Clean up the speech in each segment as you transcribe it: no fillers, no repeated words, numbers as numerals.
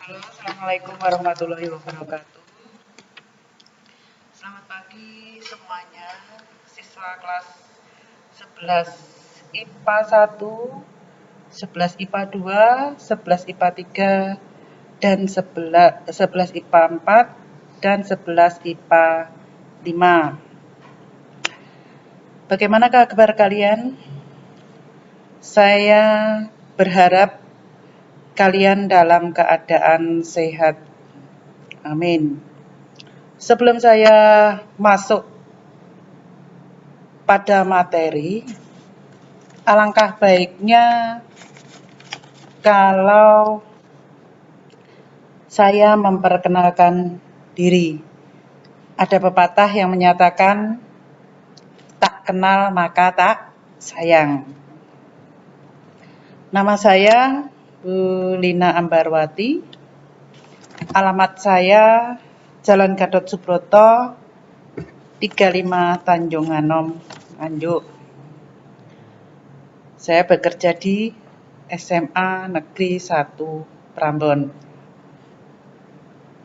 Halo, Assalamualaikum warahmatullahi wabarakatuh. Selamat pagi semuanya, siswa kelas 11 IPA 1, 11 IPA 2, 11 IPA 3, dan 11 IPA 4, dan 11 IPA 5. Bagaimanakah kabar kalian? Saya berharap kalian dalam keadaan sehat. Amin. Sebelum saya masuk pada materi, alangkah baiknya kalau saya memperkenalkan diri. Ada pepatah yang menyatakan, tak kenal maka tak sayang. Nama saya Bu Lina Ambarwati. Alamat saya Jalan Gatot Subroto, 35 Tanjung Anom, Nganjuk. Saya bekerja di SMA Negeri 1 Prambon.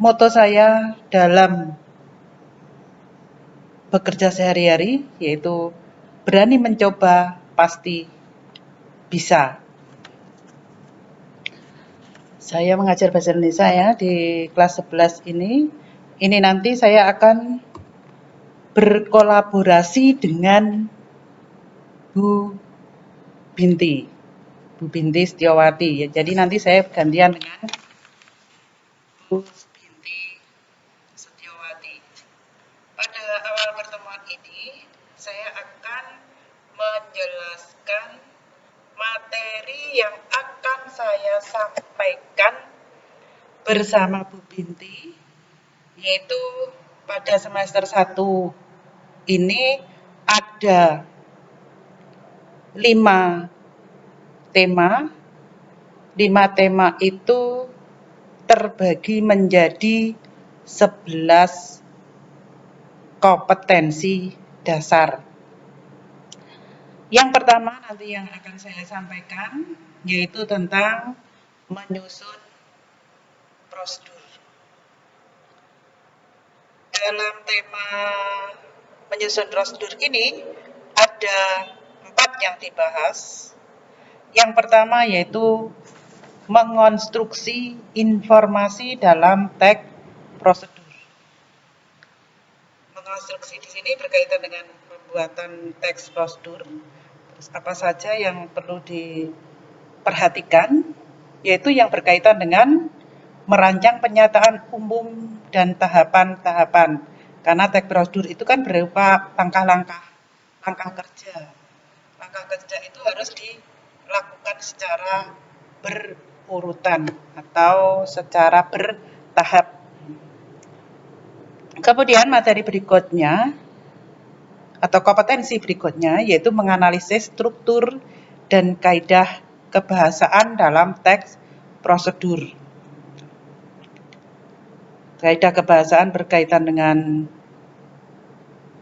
Moto saya dalam bekerja sehari-hari yaitu berani mencoba, pasti bisa. Saya mengajar bahasa Indonesia ya di kelas 11 ini. Ini nanti saya akan berkolaborasi dengan Bu Binti Setiawati. Jadi nanti saya gantian dengan Bu Binti Setiawati. Pada awal pertemuan ini, saya akan menjelaskan materi yang akan saya sampaikan bersama Bu Binti, yaitu pada semester 1 ini ada 5 tema. 5 tema itu terbagi menjadi 11 kompetensi dasar. Yang pertama nanti yang akan saya sampaikan yaitu tentang menyusun prosedur. Dalam tema menyusun prosedur ini ada 4 yang dibahas. Yang pertama yaitu mengonstruksi informasi dalam teks prosedur. Mengonstruksi di sini berkaitan dengan pembuatan teks prosedur. Terus apa saja yang perlu diperhatikan, yaitu yang berkaitan dengan merancang penyataan umum dan tahapan-tahapan. Karena teks prosedur itu kan berupa langkah kerja. Langkah kerja itu harus dilakukan secara berurutan atau secara bertahap. Kemudian materi berikutnya atau kompetensi berikutnya yaitu menganalisis struktur dan kaidah kebahasaan dalam teks prosedur. Kaidah kebahasaan berkaitan dengan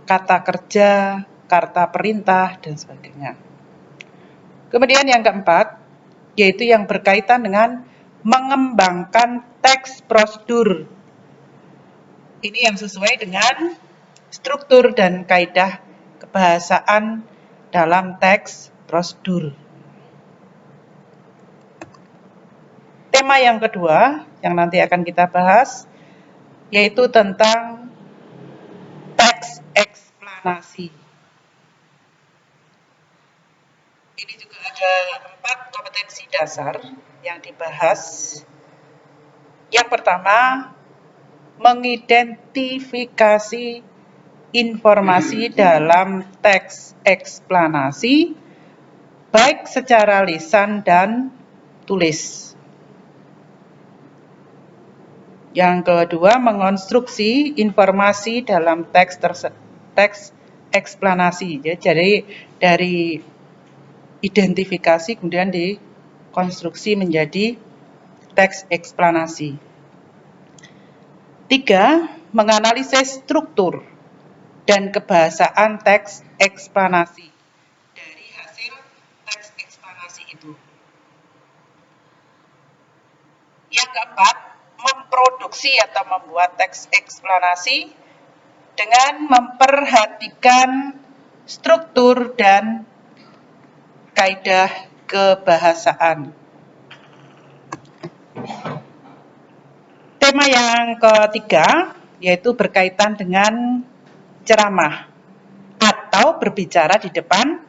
kata kerja, kata perintah, dan sebagainya. Kemudian yang keempat, yaitu yang berkaitan dengan mengembangkan teks prosedur. Ini yang sesuai dengan struktur dan kaidah kebahasaan dalam teks prosedur. Tema yang kedua yang nanti akan kita bahas yaitu tentang teks eksplanasi. Ini juga ada 4 kompetensi dasar yang dibahas. Yang pertama, mengidentifikasi informasi dalam teks eksplanasi baik secara lisan dan tulis. Yang kedua, mengonstruksi informasi dalam teks eksplanasi. Jadi dari identifikasi kemudian dikonstruksi menjadi teks eksplanasi. 3. Menganalisis struktur dan kebahasaan teks eksplanasi dari hasil teks eksplanasi itu. Yang keempat, memproduksi atau membuat teks eksplanasi dengan memperhatikan struktur dan kaidah kebahasaan. Tema yang ketiga yaitu berkaitan dengan ceramah atau berbicara di depan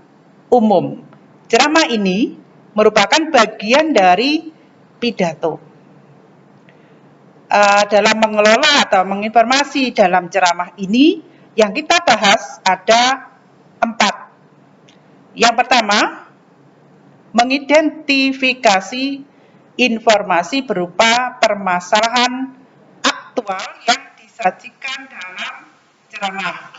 umum. Ceramah ini merupakan bagian dari pidato. Dalam mengelola atau menginformasi dalam ceramah ini, yang kita bahas ada 4. Yang pertama, mengidentifikasi informasi berupa permasalahan aktual yang disajikan dalam ceramah.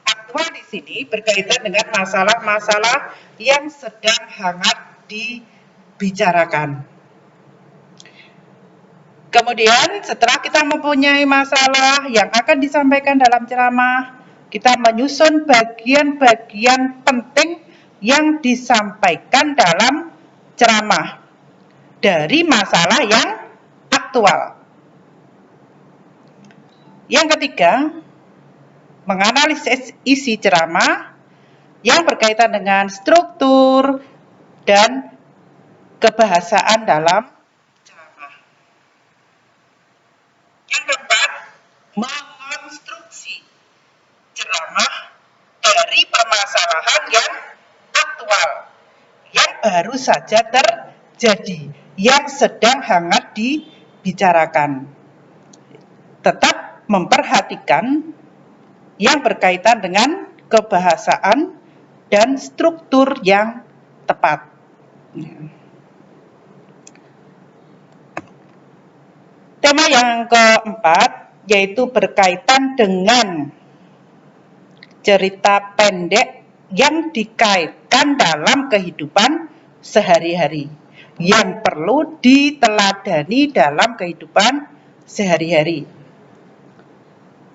Aktual di sini berkaitan dengan masalah-masalah yang sedang hangat dibicarakan. Kemudian setelah kita mempunyai masalah yang akan disampaikan dalam ceramah, kita menyusun bagian-bagian penting yang disampaikan dalam ceramah dari masalah yang aktual. Yang ketiga, menganalisis isi ceramah yang berkaitan dengan struktur dan kebahasaan dalam ceramah. Yang keempat, mengonstruksi ceramah dari permasalahan yang aktual, yang baru saja terjadi, yang sedang hangat dibicarakan. Tetap memperhatikan yang berkaitan dengan kebahasaan dan struktur yang tepat. Tema yang keempat yaitu berkaitan dengan cerita pendek yang dikaitkan dalam kehidupan sehari-hari, yang perlu diteladani dalam kehidupan sehari-hari.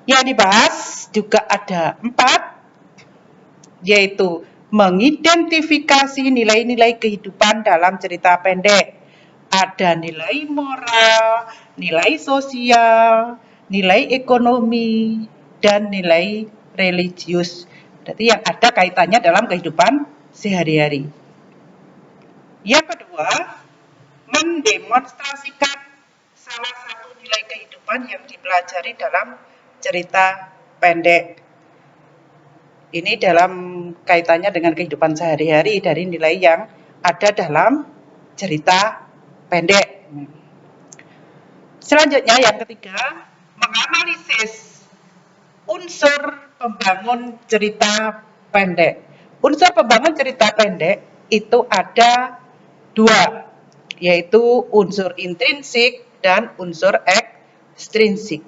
Yang dibahas juga ada 4, yaitu mengidentifikasi nilai-nilai kehidupan dalam cerita pendek. Ada nilai moral, nilai sosial, nilai ekonomi, dan nilai religius. Berarti yang ada kaitannya dalam kehidupan sehari-hari. Yang kedua, mendemonstrasikan salah satu nilai kehidupan yang dipelajari dalam cerita pendek. Ini dalam kaitannya dengan kehidupan sehari-hari dari nilai yang ada dalam cerita pendek. Selanjutnya yang ketiga, menganalisis unsur pembangun cerita pendek. Unsur pembangun cerita pendek itu ada 2, yaitu unsur intrinsik dan unsur ekstrinsik.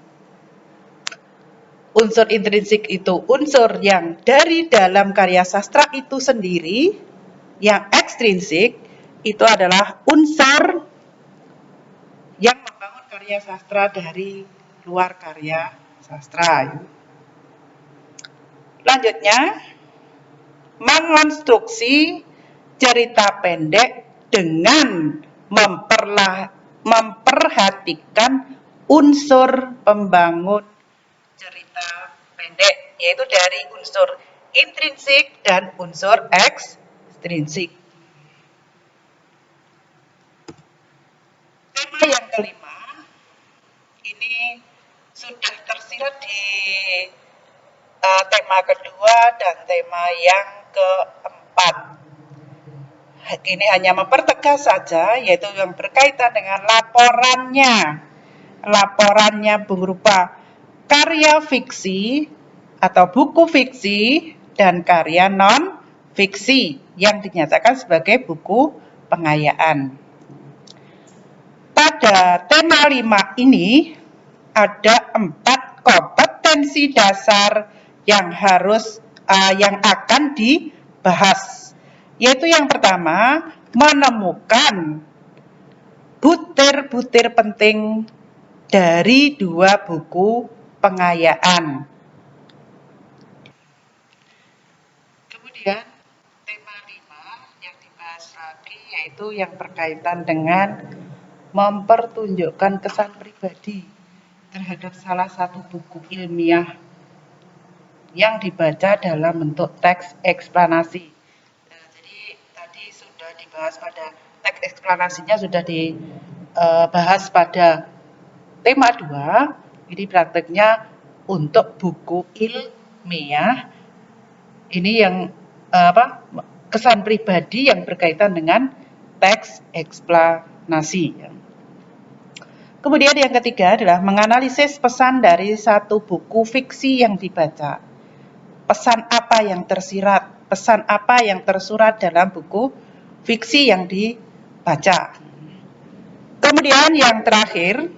Unsur intrinsik itu unsur yang dari dalam karya sastra itu sendiri, yang ekstrinsik itu adalah unsur yang membangun karya sastra dari luar karya sastra. Lanjutnya, mengonstruksi cerita pendek dengan memperhatikan unsur pembangun cerita pendek, yaitu dari unsur intrinsik dan unsur ekstrinsik. Tema yang kelima, ini sudah tersirat di tema kedua dan tema yang keempat. Ini hanya mempertegas saja, yaitu yang berkaitan dengan laporannya. Laporannya berupa karya fiksi atau buku fiksi dan karya non-fiksi yang dinyatakan sebagai buku pengayaan. Pada tema 5 ini ada 4 kompetensi dasar yang akan dibahas, yaitu yang pertama, menemukan butir-butir penting dari 2 buku pengayaan. Kemudian tema 5 yang dibahas lagi yaitu yang berkaitan dengan mempertunjukkan kesan pribadi. terhadap salah satu buku ilmiah yang dibaca dalam bentuk teks eksplanasi. Nah, jadi tadi sudah dibahas pada teks eksplanasinya, sudah dibahas pada tema 2. Ini prakteknya untuk buku ilmiah. Ini yang kesan pribadi yang berkaitan dengan teks eksplanasi. Kemudian yang ketiga adalah menganalisis pesan dari satu buku fiksi yang dibaca. Pesan apa yang tersirat, pesan apa yang tersurat dalam buku fiksi yang dibaca. Kemudian yang terakhir,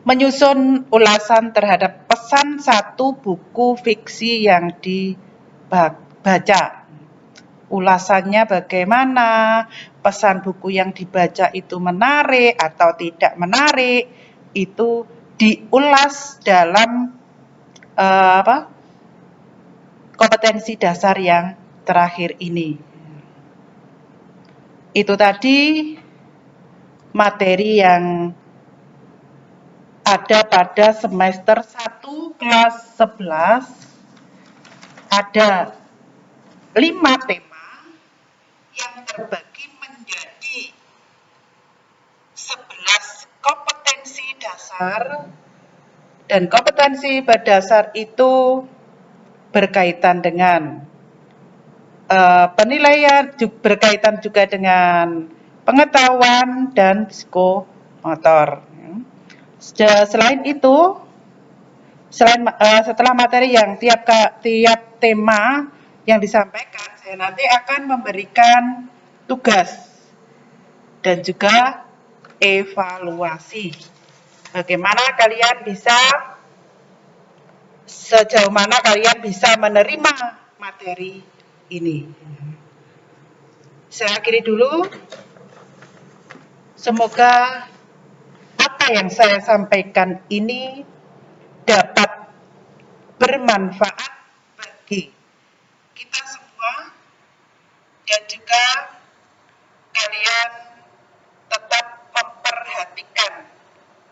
menyusun ulasan terhadap pesan satu buku fiksi yang dibaca. Ulasannya bagaimana, pesan buku yang dibaca itu menarik atau tidak menarik, itu diulas dalam kompetensi dasar yang terakhir ini. Itu tadi materi yang ada pada semester 1 kelas 11. Ada 5 tema yang terbagi menjadi 11 kompetensi dasar, dan kompetensi berdasar itu berkaitan dengan penilaian, berkaitan juga dengan pengetahuan dan psikomotor. Selain itu, setelah materi yang tiap tema yang disampaikan, saya nanti akan memberikan tugas dan juga evaluasi. Bagaimana kalian bisa, sejauh mana kalian bisa menerima materi ini. Saya akhiri dulu. Semoga apa yang saya sampaikan ini dapat bermanfaat bagi kita semua, dan juga kalian tetap memperhatikan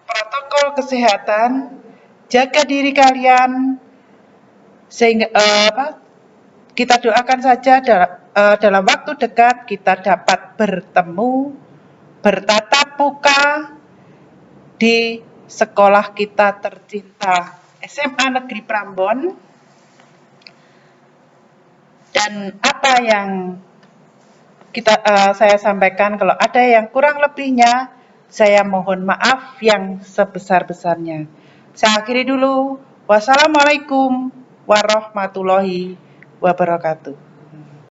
protokol kesehatan, jaga diri kalian, sehingga kita doakan saja dalam waktu dekat kita dapat bertemu, bertatap muka di sekolah kita tercinta, SMA Negeri Prambon. Dan apa yang saya sampaikan, kalau ada yang kurang lebihnya, saya mohon maaf yang sebesar-besarnya. Saya akhiri dulu. Wassalamualaikum warahmatullahi wabarakatuh.